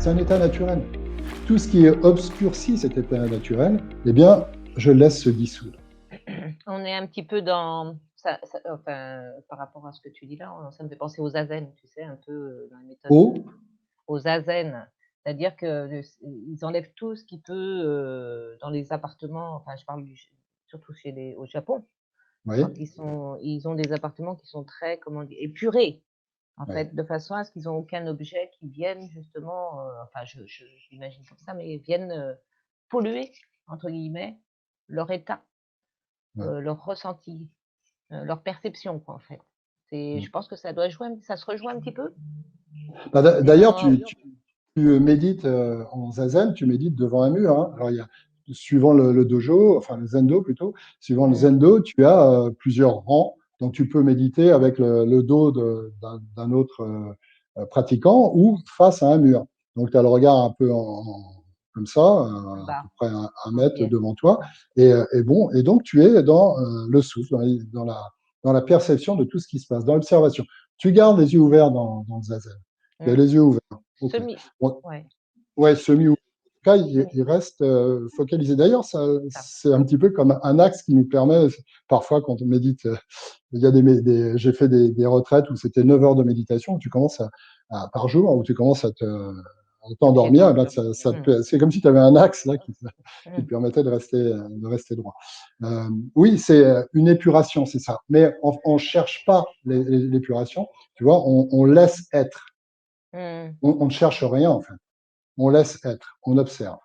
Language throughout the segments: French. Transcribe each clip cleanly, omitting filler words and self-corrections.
C'est un état naturel. Tout ce qui obscurcit cet état naturel, eh bien, je laisse se dissoudre. On est un petit peu dans ça enfin, par rapport à ce que tu dis là, ça me fait penser au zazen, tu sais, un peu, dans les méthodes, Au, au zazen. C'est-à-dire que ils enlèvent tout ce qui peut, dans les appartements, enfin, je parle surtout chez les au Japon, oui, quand ils ont des appartements qui sont très, comment dire? Épurés, en oui, fait, de façon à ce qu'ils ont aucun objet qui vienne justement, enfin, je l'imagine comme ça, mais vienne, «polluer» entre guillemets leur état, oui. leur ressenti. Leur perception quoi, en fait. Mm. Je pense que ça se rejoint un petit peu? Bah, On est d'ailleurs, dans tu médites en zazen, tu médites devant un mur, hein. Alors, suivant le dojo, enfin le zendo plutôt, suivant le mmh, zendo, tu as plusieurs rangs. Donc, tu peux méditer avec le dos d'un autre pratiquant ou face à un mur. Donc, tu as le regard un peu comme ça, en à peu bas, près un en mètre biais. devant toi. Et donc, tu es dans le souffle, dans la perception de tout ce qui se passe, dans l'observation. Tu gardes les yeux ouverts dans le zazen. Tu as Mmh. les yeux ouverts. OK. Semi Bon, ouais, ouais, semi-ouvert. En tout cas, semi, il reste focalisé. D'ailleurs, ça. c'est un petit peu comme un axe qui nous permet, parfois, quand on médite, il y a j'ai fait des retraites où c'était 9 heures de méditation, où tu commences par jour, où tu commences à J'ai t'endormir, et ben, entendu. Mmh, c'est comme si tu avais un axe là qui te mmh, permettait de rester droit. Oui, c'est une épuration, c'est ça. Mais on ne cherche pas l'épuration, tu vois, on laisse être. mmh, On ne cherche rien, en fait. On laisse être, on observe.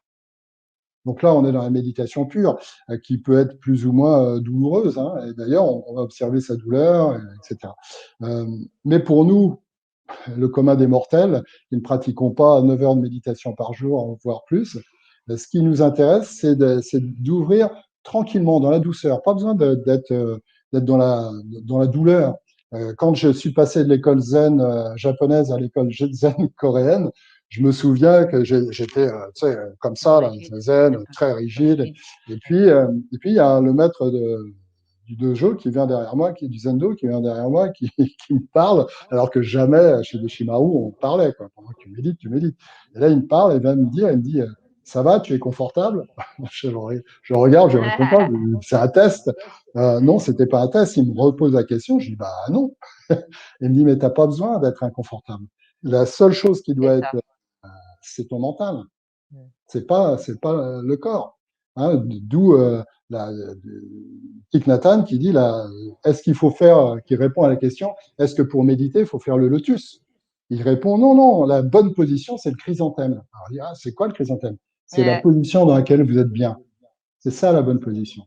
Donc là, on est dans la méditation pure, qui peut être plus ou moins douloureuse, hein. Et d'ailleurs, on va observer sa douleur, etc. Mais pour nous, le commun des mortels, qui ne pratiquons pas 9 heures de méditation par jour, voire plus, ce qui nous intéresse, c'est d'ouvrir tranquillement, dans la douceur. Pas besoin d'être dans la douleur. Quand je suis passé de l'école zen japonaise à l'école zen coréenne, je me souviens que j'étais comme ça, là, rigide, zen, un très peu rigide. rigide. Et puis il y a le maître du dojo qui vient derrière moi, du zendo qui vient derrière moi, qui me parle, alors que jamais chez Deshimaru on parlait, quoi. Pendant que tu médites, tu médites. Et là, il me parle et vient me dire, il me dit, ça va, tu es confortable? Je regarde, je réponds pas, c'est un test. Non, c'était pas un test. Il me repose la question, je dis, bah non. Il me dit, mais t'as pas besoin d'être inconfortable. La seule chose qui C'est doit être, ça. c'est ton mental. Mmh. C'est pas le corps. Hein, d'où Thich Nhat Hanh qui dit là, est-ce qu'il faut faire, qui répond à la question, est-ce que pour méditer, il faut faire le lotus? Il répond non, non, la bonne position, c'est le chrysanthème. Alors, il dit, ah, c'est quoi le chrysanthème? C'est la Ouais. position dans laquelle vous êtes bien. C'est ça la bonne position.